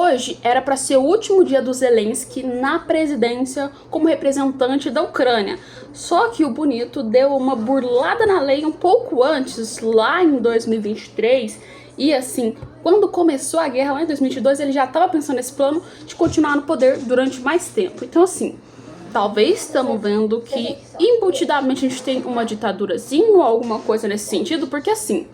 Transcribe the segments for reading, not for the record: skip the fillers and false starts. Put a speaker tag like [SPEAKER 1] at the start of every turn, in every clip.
[SPEAKER 1] Hoje era para ser o último dia do Zelensky na presidência como representante da Ucrânia. Só que o bonito deu uma burlada na lei um pouco antes, lá em 2023. E assim, quando começou a guerra lá em 2022, ele já estava pensando nesse plano de continuar no poder durante mais tempo. Então assim, talvez estamos vendo que embutidamente a gente tem uma ditadurazinha ou alguma coisa nesse sentido, porque assim,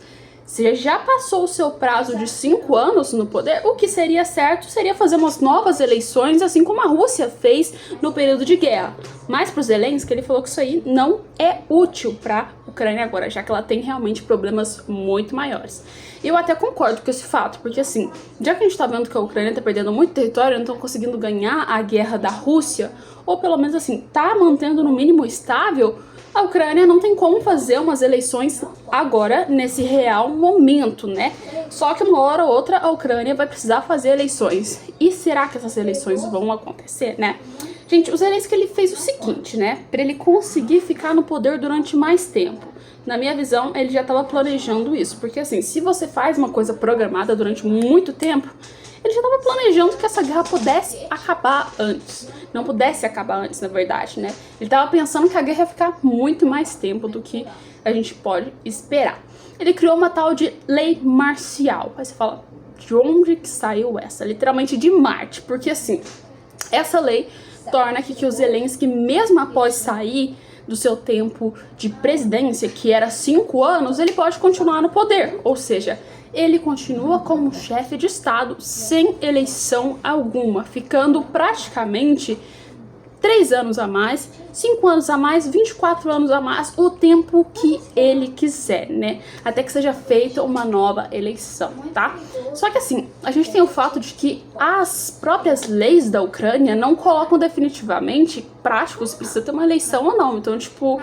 [SPEAKER 1] você já passou o seu prazo de 5 anos no poder, o que seria certo seria fazer umas novas eleições, assim como a Rússia fez no período de guerra. Mas pro Zelensky, ele falou que isso aí não é útil para a Ucrânia agora, já que ela tem realmente problemas muito maiores. E eu até concordo com esse fato, porque assim, já que a gente tá vendo que a Ucrânia tá perdendo muito território, não estão conseguindo ganhar a guerra da Rússia, ou pelo menos assim, tá mantendo no mínimo estável, a Ucrânia não tem como fazer umas eleições agora, nesse real momento, né? Só que uma hora ou outra a Ucrânia vai precisar fazer eleições. E será que essas eleições vão acontecer, né? Gente, o Zelensky, ele fez o seguinte, né? Para ele conseguir ficar no poder durante mais tempo. Na minha visão, ele já estava planejando isso. Porque assim, se você faz uma coisa programada durante muito tempo, ele já estava planejando que essa guerra pudesse acabar antes. Não pudesse acabar antes, na verdade, né? Ele estava pensando que a guerra ia ficar muito mais tempo do que a gente pode esperar. Ele criou uma tal de lei marcial. Aí você fala, de onde que saiu essa? Literalmente de Marte. Porque assim, essa lei torna que o Zelensky, mesmo após sair do seu tempo de presidência, que era 5 anos, ele pode continuar no poder. Ou seja, ele continua como chefe de Estado sem eleição alguma, ficando praticamente 3 anos a mais, 5 anos a mais, 24 anos a mais, o tempo que ele quiser, né? Até que seja feita uma nova eleição, tá? Só que assim, a gente tem o fato de que as próprias leis da Ucrânia não colocam definitivamente práticos se precisa ter uma eleição ou não. Então, tipo,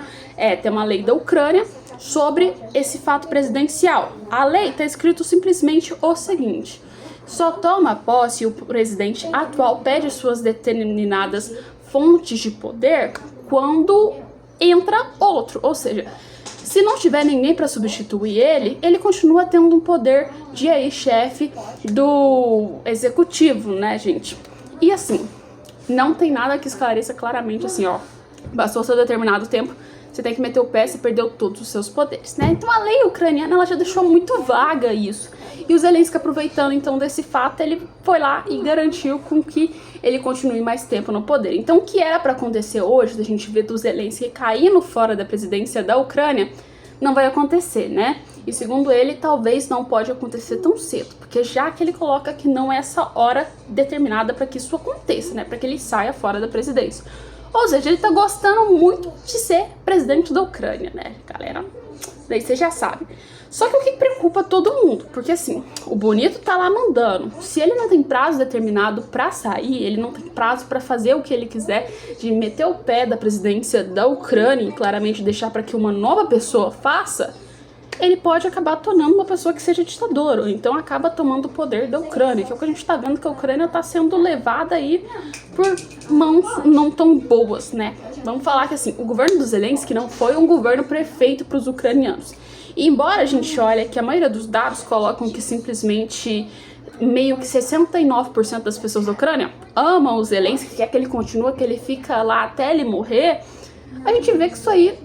[SPEAKER 1] tem uma lei da Ucrânia sobre esse fato presidencial. A lei tá escrito simplesmente o seguinte: só toma posse o presidente atual, pede suas determinadas fontes de poder quando entra outro. Ou seja, se não tiver ninguém para substituir ele continua tendo um poder de aí chefe do executivo, né, gente? E assim, não tem nada que esclareça claramente assim, ó, passou seu determinado tempo, você tem que meter o pé, você perdeu todos os seus poderes, né? Então a lei ucraniana, ela já deixou muito vaga isso. E o Zelensky, aproveitando então desse fato, ele foi lá e garantiu com que ele continue mais tempo no poder. Então o que era para acontecer hoje, da gente ver do Zelensky caindo fora da presidência da Ucrânia, não vai acontecer, né? E segundo ele, talvez não pode acontecer tão cedo, porque já que ele coloca que não é essa hora determinada para que isso aconteça, né? Para que ele saia fora da presidência. Ou seja, ele tá gostando muito de ser presidente da Ucrânia, né, galera? Daí você já sabe. Só que o que preocupa todo mundo, porque assim, o bonito tá lá mandando. Se ele não tem prazo determinado pra sair, ele não tem prazo pra fazer o que ele quiser, de meter o pé da presidência da Ucrânia e claramente deixar pra que uma nova pessoa faça, ele pode acabar tornando uma pessoa que seja ditadora, ou então acaba tomando o poder da Ucrânia, que é o que a gente tá vendo, que a Ucrânia tá sendo levada aí por mãos não tão boas, né? Vamos falar que assim, o governo do Zelensky não foi um governo perfeito para os ucranianos. E embora a gente olhe que a maioria dos dados colocam que simplesmente meio que 69% das pessoas da Ucrânia amam o Zelensky, quer que ele continue, que ele fica lá até ele morrer, a gente vê que isso aí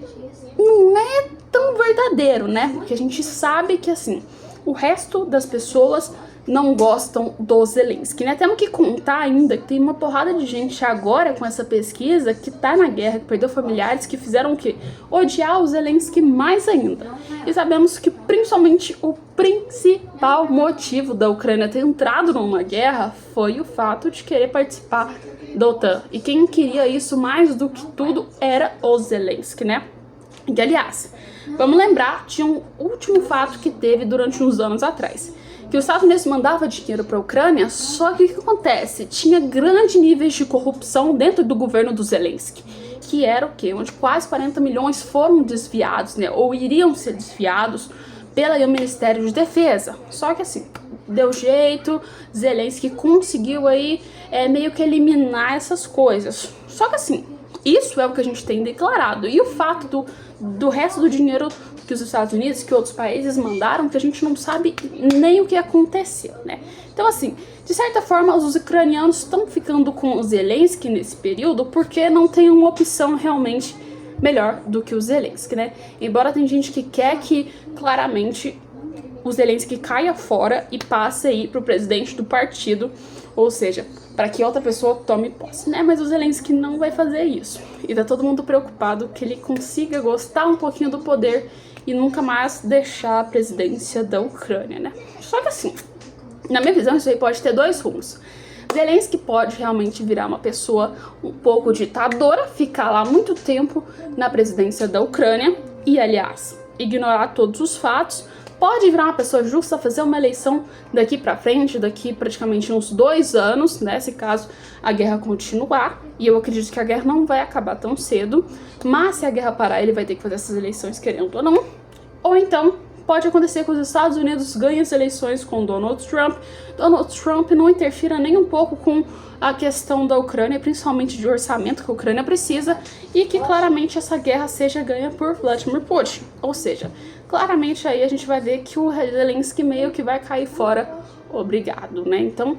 [SPEAKER 1] não é tão verdadeiro, né? Porque a gente sabe que assim, o resto das pessoas não gostam do Zelensky, né? Temos que contar ainda que tem uma porrada de gente agora com essa pesquisa que tá na guerra, que perdeu familiares, que fizeram o quê? Odiar o Zelensky mais ainda. E sabemos que principalmente o principal motivo da Ucrânia ter entrado numa guerra foi o fato de querer participar da OTAN. E quem queria isso mais do que tudo era o Zelensky, né? E aliás, vamos lembrar de um último fato que teve durante uns anos atrás, que os Estados Unidos mandava dinheiro para a Ucrânia, só que o que acontece? Tinha grandes níveis de corrupção dentro do governo do Zelensky, que era o quê? Onde quase 40 milhões foram desviados, né? Ou iriam ser desviados pelo Ministério de Defesa. Só que assim, deu jeito, Zelensky conseguiu aí meio que eliminar essas coisas. Só que assim, Isso é o que a gente tem declarado. E o fato do resto do dinheiro que os Estados Unidos, que outros países mandaram, que a gente não sabe nem o que aconteceu, né? Então, assim, de certa forma, os ucranianos estão ficando com o Zelensky nesse período porque não tem uma opção realmente melhor do que o Zelensky, né? Embora tem gente que quer que, claramente, o Zelensky caia fora e passe aí pro presidente do partido, ou seja, para que outra pessoa tome posse, né? Mas o Zelensky não vai fazer isso. E tá todo mundo preocupado que ele consiga gostar um pouquinho do poder e nunca mais deixar a presidência da Ucrânia, né? Só que assim, na minha visão, isso aí pode ter dois rumos. Zelensky pode realmente virar uma pessoa um pouco ditadora, ficar lá muito tempo na presidência da Ucrânia e, aliás, ignorar todos os fatos. Pode virar uma pessoa justa, fazer uma eleição daqui pra frente, daqui praticamente uns 2 anos, né, se caso a guerra continuar, e eu acredito que a guerra não vai acabar tão cedo, mas se a guerra parar, ele vai ter que fazer essas eleições querendo ou não. Ou então, pode acontecer que os Estados Unidos ganhem as eleições com Donald Trump. Donald Trump não interfira nem um pouco com a questão da Ucrânia, principalmente de orçamento que a Ucrânia precisa, e que claramente essa guerra seja ganha por Vladimir Putin. Ou seja, claramente aí a gente vai ver que o Zelensky meio que vai cair fora, obrigado, né? Então,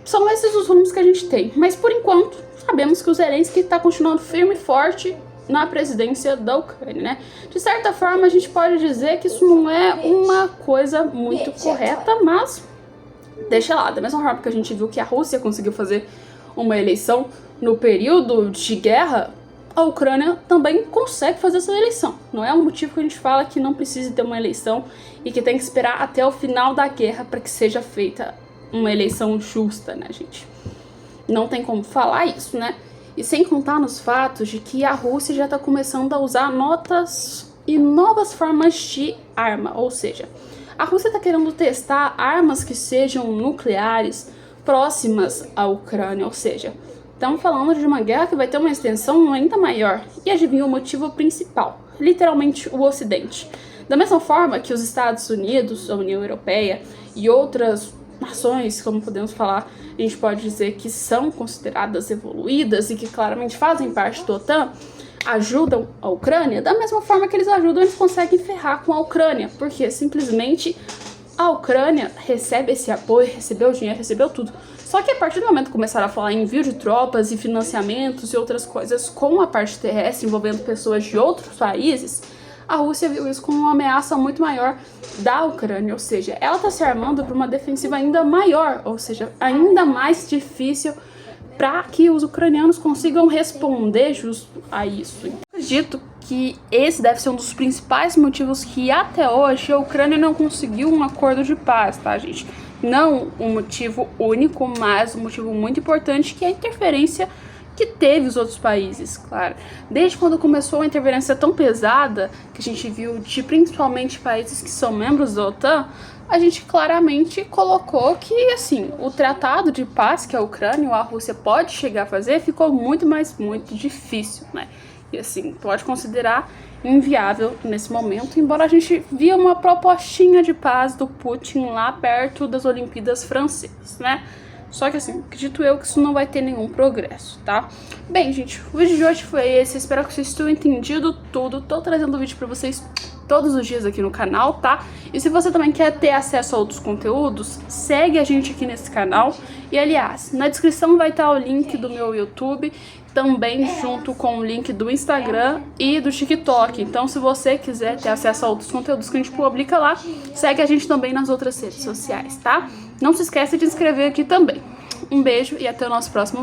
[SPEAKER 1] são esses os rumos que a gente tem. Mas por enquanto, sabemos que o Zelensky está continuando firme e forte na presidência da Ucrânia, né? De certa forma, a gente pode dizer que isso não é uma coisa muito correta, mas deixa lá. Da mesma forma que a gente viu que a Rússia conseguiu fazer uma eleição no período de guerra, a Ucrânia também consegue fazer essa eleição. Não é um motivo que a gente fala que não precisa ter uma eleição e que tem que esperar até o final da guerra para que seja feita uma eleição justa, né, gente? Não tem como falar isso, né? E sem contar nos fatos de que a Rússia já está começando a usar notas e novas formas de arma, ou seja, a Rússia está querendo testar armas que sejam nucleares próximas à Ucrânia, ou seja, estamos falando de uma guerra que vai ter uma extensão ainda maior. E adivinha o motivo principal? Literalmente o Ocidente. Da mesma forma que os Estados Unidos, a União Europeia e outras nações, como podemos falar, a gente pode dizer que são consideradas evoluídas e que claramente fazem parte da OTAN, ajudam a Ucrânia, da mesma forma que eles ajudam, eles conseguem ferrar com a Ucrânia, porque simplesmente a Ucrânia recebe esse apoio, recebeu dinheiro, recebeu tudo. Só que a partir do momento que começaram a falar em envio de tropas e financiamentos e outras coisas com a parte terrestre envolvendo pessoas de outros países, a Rússia viu isso como uma ameaça muito maior da Ucrânia, ou seja, ela está se armando para uma defensiva ainda maior, ou seja, ainda mais difícil para que os ucranianos consigam responder justo a isso. Acredito que esse deve ser um dos principais motivos que até hoje a Ucrânia não conseguiu um acordo de paz, tá, gente? Não um motivo único, mas um motivo muito importante, que é a interferência que teve os outros países, claro. Desde quando começou a interferência tão pesada, que a gente viu de principalmente países que são membros da OTAN, a gente claramente colocou que, assim, o tratado de paz que a Ucrânia ou a Rússia pode chegar a fazer ficou muito difícil, né? E, assim, pode considerar inviável nesse momento, embora a gente via uma propostinha de paz do Putin lá perto das Olimpíadas Francesas, né? Só que assim, acredito eu que isso não vai ter nenhum progresso, tá? Bem, gente, o vídeo de hoje foi esse. Espero que vocês tenham entendido tudo. Tô trazendo vídeo pra vocês todos os dias aqui no canal, tá? E se você também quer ter acesso a outros conteúdos, segue a gente aqui nesse canal. E, aliás, na descrição vai estar o link do meu YouTube, também junto com o link do Instagram e do TikTok. Então, se você quiser ter acesso a outros conteúdos que a gente publica lá, segue a gente também nas outras redes sociais, tá? Não se esqueça de inscrever aqui também. Um beijo e até o nosso próximo vídeo.